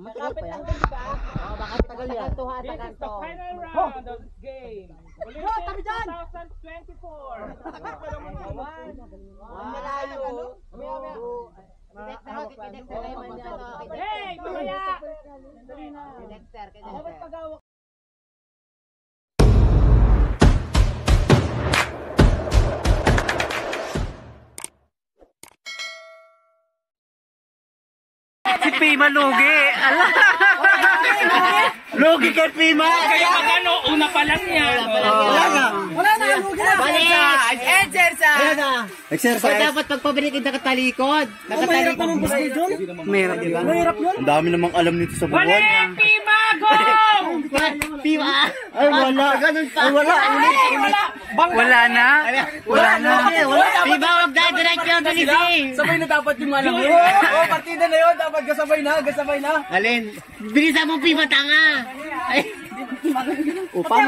Matagal pa yan. Baka tagal yan. This is the final round of the game. Olympics 2024. Malayo. Hey, mamaya! Si Pima lugi. Ala. Lugi kay Pima. Kaya magano, una pa lang yan. Wala na. Balik. Exercise. Dapat pagpabalik yung nakatalikod. Nakatalikod. Mahirap diba? Ang dami namang alam nito sa buwan. Balik, Pima! Go! Pima. Ay wala. Ay wala. Wala na. Wala na. Pima, huwag dadiretso yung dalisi. Sabay na dapat yung alam mo. Oo, partida na yun. Dapat kasabay na. Alin? Bilisan mo, Pima, tanga. Ay. Upang.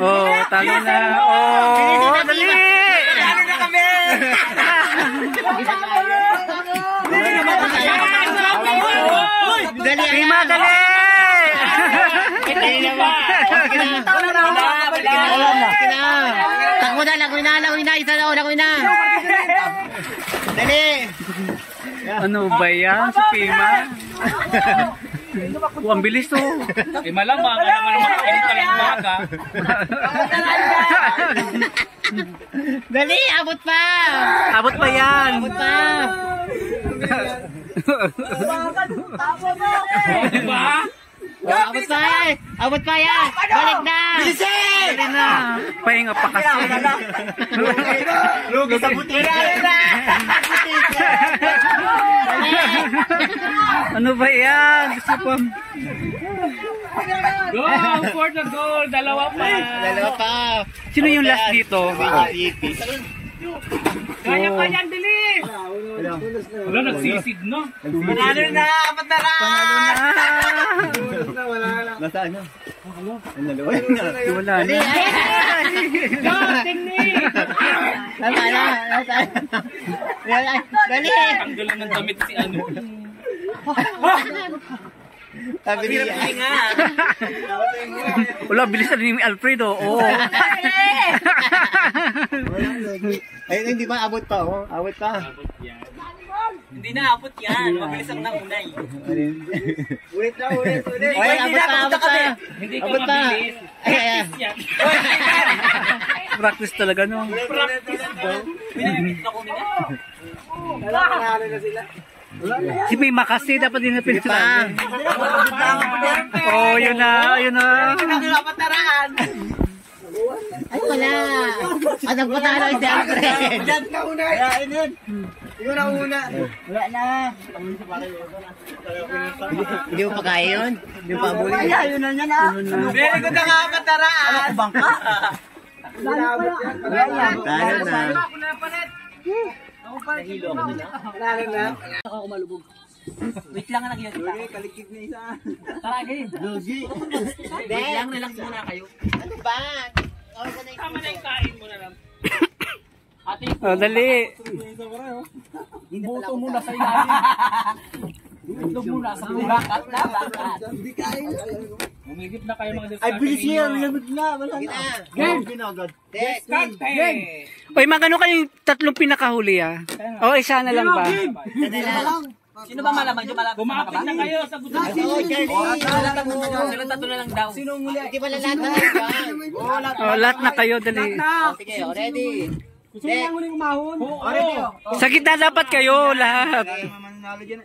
Oh, talo na. Oh, dali. Ano na kami? Dali, Pima, dali. Dali na ba? Takbo na, lagoy na, isa na, lagoy na. Dali. Ano ba yan? Si Pima? Ang bilis to. Eh, malamang, alam mo naman kayo talang baka. Dali, abot pa. Abot pa yan. Abot pa. Oh, diba? Abot pa yan. Abot pa yan. Balik na. Dali na. Pahinga pa kasi. Lugi sa buti. Ano ba yan? Gusto ko. Go for the goal! Dalawa pa! Dalawa pa. Sino yung last dito? Kaya pa yan, bilis! Wala, nagsisid, no? Panalo na, apat na round. Nasaan na? Wala na. Go, technique! Dali. Tanggal ng damit si ano. Sabi niya. Wala, bilis na ni Alfredo. Oo. Ay, hindi ba abot pa? Oh, abot pa. Hindi na, abot yan. Mabilis ang nangunay. Ulit. Ay, abot pa. Hindi ka Abot pa. mabilis. Ay, Yan. Practice talaga, no? Pinamit na kumi na. Nanalo na sila. Si Pima kasi dapat din na pa. pinsan. Oh, yun na. Apat na round. Ay, wala. At nagpatalo si Alfred. Diyan ka una. Yun ang una. Wala na. Hindi mo pa kaya yun? Hindi mo pa abulin? Yun na niya na. Very good ang apat na round. Ano bangka? Talo na. Panalo na. Ako kumalubog. Wait lang na nagyan kita. Kalikid na isa. Tara, game. Lugi. Wait lang, relax muna kayo. Ano ba? Tama na yung kain mo na lang. Ate, Oh, dali. Buto muna sa ilalim. Buto muna sa burakat na bakat. umigip na kayo mga Ay, bilis ninyo. yan. Lamig na. Wala na. Game. Ginagad. Kante! Oy, magano kayong tatlong pinakahuli, ah? O, isa na lang ba? Sino ba malaman yung malaman? Kumapit na kayo sa gusto. Oh, Charlie. Sila tatlo na lang daw. Sinong muli? Hindi pala lahat na yan. Oh, lahat na kayo, dali. Sige, ready. Gusto mo lang uling umahon? Already. Sa gitna dapat kayo, lahat. Manalo dyan.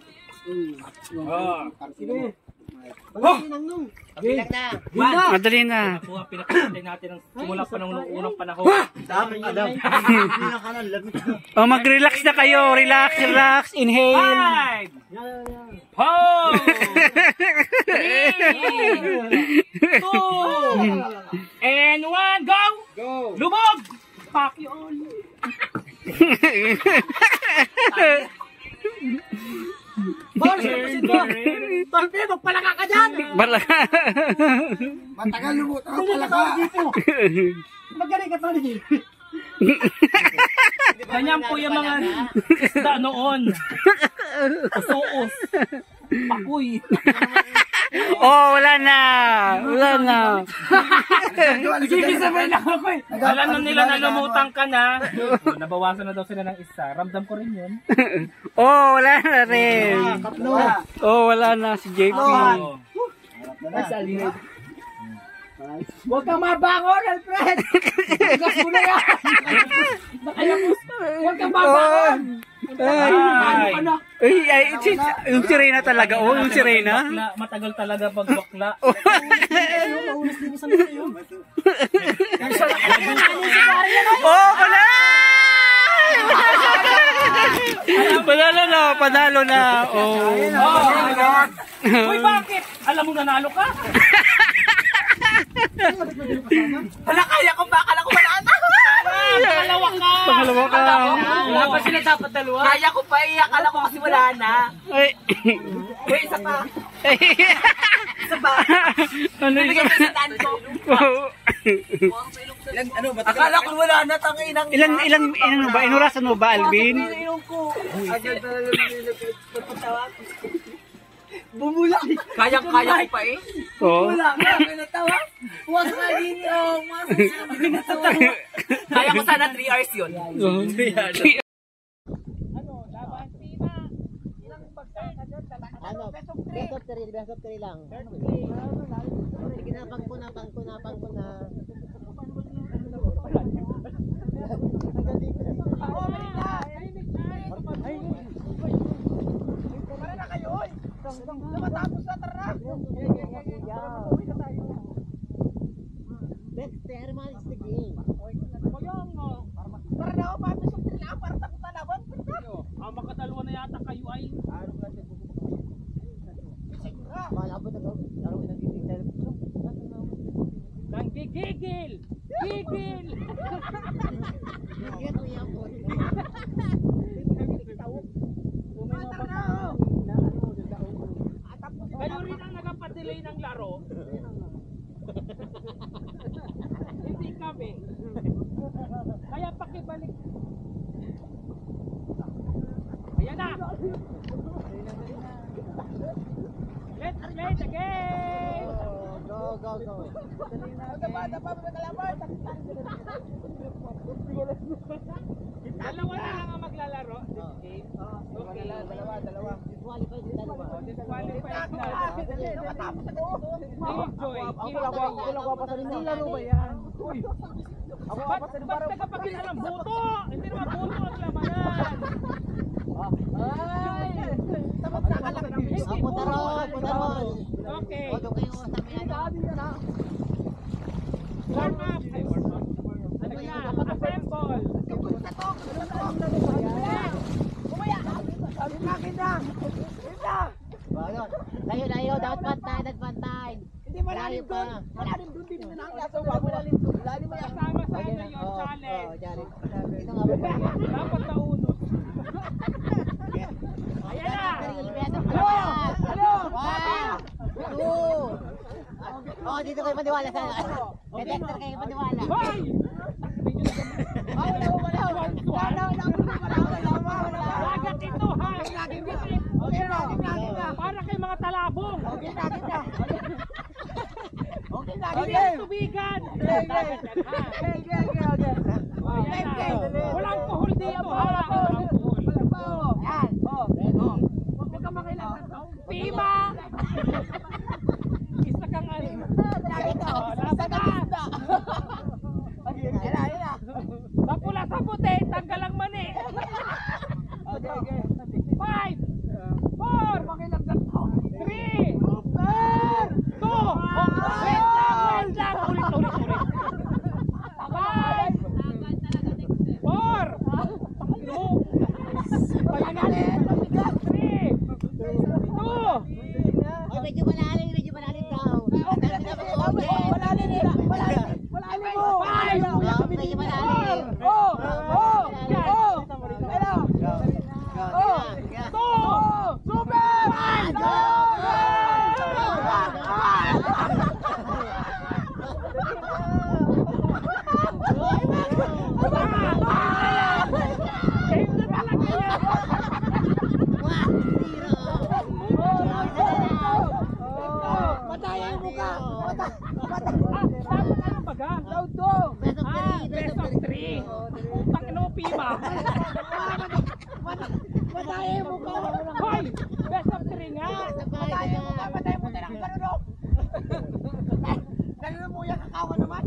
Oh. Pabilang na. Madali na. Ako nga pinakasantay natin ng simula pa ng unang panahon. Daming alam. Oh, mag-relax na kayo. Relax. Inhale. 5! 4! 3! 2! And 1, go! Lubog! Fuck you all! Torpe, magpalaka ka dyan! Bala. Matagal lumot ako palaka! Magaling ka pa rin. Ganyan po yung mga isda noon. Usuos. Pakuy. Oh, wala na. Wala na. Sige, lang ako eh. Alam na nila na lumutang ka na. Nabawasan na daw sila ng isa. Ramdam ko rin yun. Oh, wala na rin. Oh, wala na si JP. Huwag kang mabangon, Alfred! Gas mo na yan! Huwag kang mabangon! Ay, yung sirena talaga. Oh, yung sirena. Bakla, matagal talaga pag bakla. Oh, wala! Panalo na, panalo na. Oh. Uy, bakit? Alam mo nanalo ka? Wala, kaya ko ba? Akala ko wala na! Pangalawa ka! Pangalawa ka. Wala pa sila dapat dalawa. Kaya ko pa eh. Akala ko kasi wala na. Ay. Uy, isa pa. Isa pa. Ano Bigyan yun? mo sa taan ko. Akala ko wala na. Tangin ang Ilan ba? Inurasan mo ba, Alvin? Inom ko. Agad talaga nilapit. Bumula. Kaya-kaya ko pa eh. Oo. Wala na. Pinatawa. Huwag na dito. Pinatawa. Kaya ko sana 3 hours yun. Ano? Best of 3 lang. Sige na, pangko na. Let's thermal is the game. Makadalwa na yata kayo ay. Nang gigigil! Gigil! Kayo rin ang nagpadelay ng laro. Hindi kami. Kaya pakibalik. Ayan na! Let's play the game! Go. Dalawa na lang ang maglalaro this game. Okay. Dalawa. Disqualified na. Enjoy. Laro ba yan? Ba't nagpapakita ng buto? Hindi naman buto ang labanan. Putaron. Okay. Warm up. Warm up. Ano yan? Assemble. Layo. Dapat pantay. Hindi malalim doon. Malalim doon din na ang kaso. Malalim doon. Kasama sa ano yung challenge. Ito nga ba? Dapat naunod. Ayan na. Oh, dito kayo maniwala sa detector kayo maniwala. Hoy! Lagat ito ha! Para kay mga talabong! Hindi ang tubigan! Lagat yan ha! Ayan na. Walang kuhol dito ha! Huwag ka makailangan to. Pima! Isa kang ano. Lasa na! Sa pula sa puti, tanggal ang mani. 5, 4, 3, 2, wait lang, ulit. 5, 4, 3, 2, Medyo malalim daw. Medyo malalim. Dapat ano baga? Round 2. Best of 3. Putang ino mo, Pima. Matayin mo ka. Hoy! Best of 3 nga. Matayin mo ka. Matayin mo ka. Ganun. Ganun mo yung kakawa naman.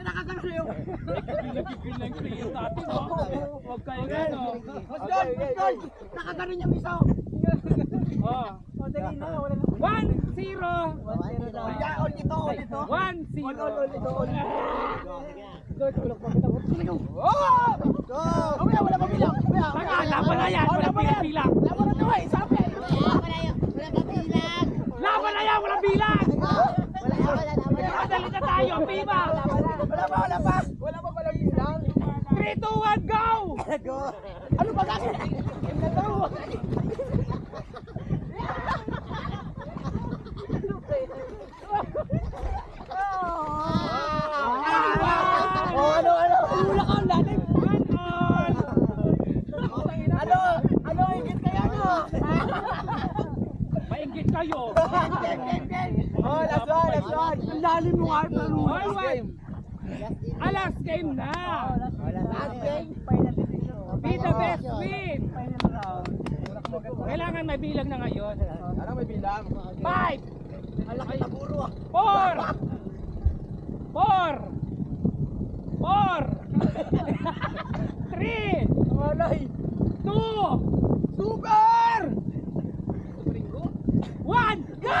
Nakagano sa'yo. Nagigil na yung player natin, oh. Huwag kayo gano'n. Masdol! Nakagano niya miso. Oh. 1-0. 1-0. Wala pa bilang. Laban na yan, walang bilang-bilang. Laban na to eh. Sabi. Laban na yan, walang bilang. Madali na tayo, Pima. Wala pa palang bilang. 3, 2, 1, go! Ano ba kasi? Ano? Wala ka dati. 1-all. Ano? Ingit kaya no? Maingit kayo. Oh, last one. Ang lalim mo nga. Alright. Last game na. Last game. Be the best win. Kailangan may bilang na ngayon. Ano may bilang? 5, Ang laki na buro. 4, 3, Alay. 2, Super! 1, go!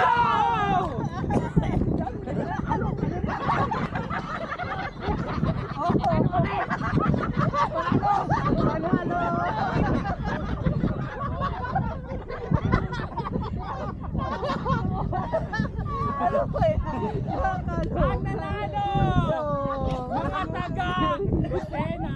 Ang nanalo! Mga taga Lucena!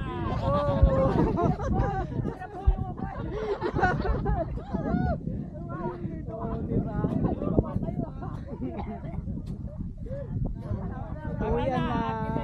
Tara na!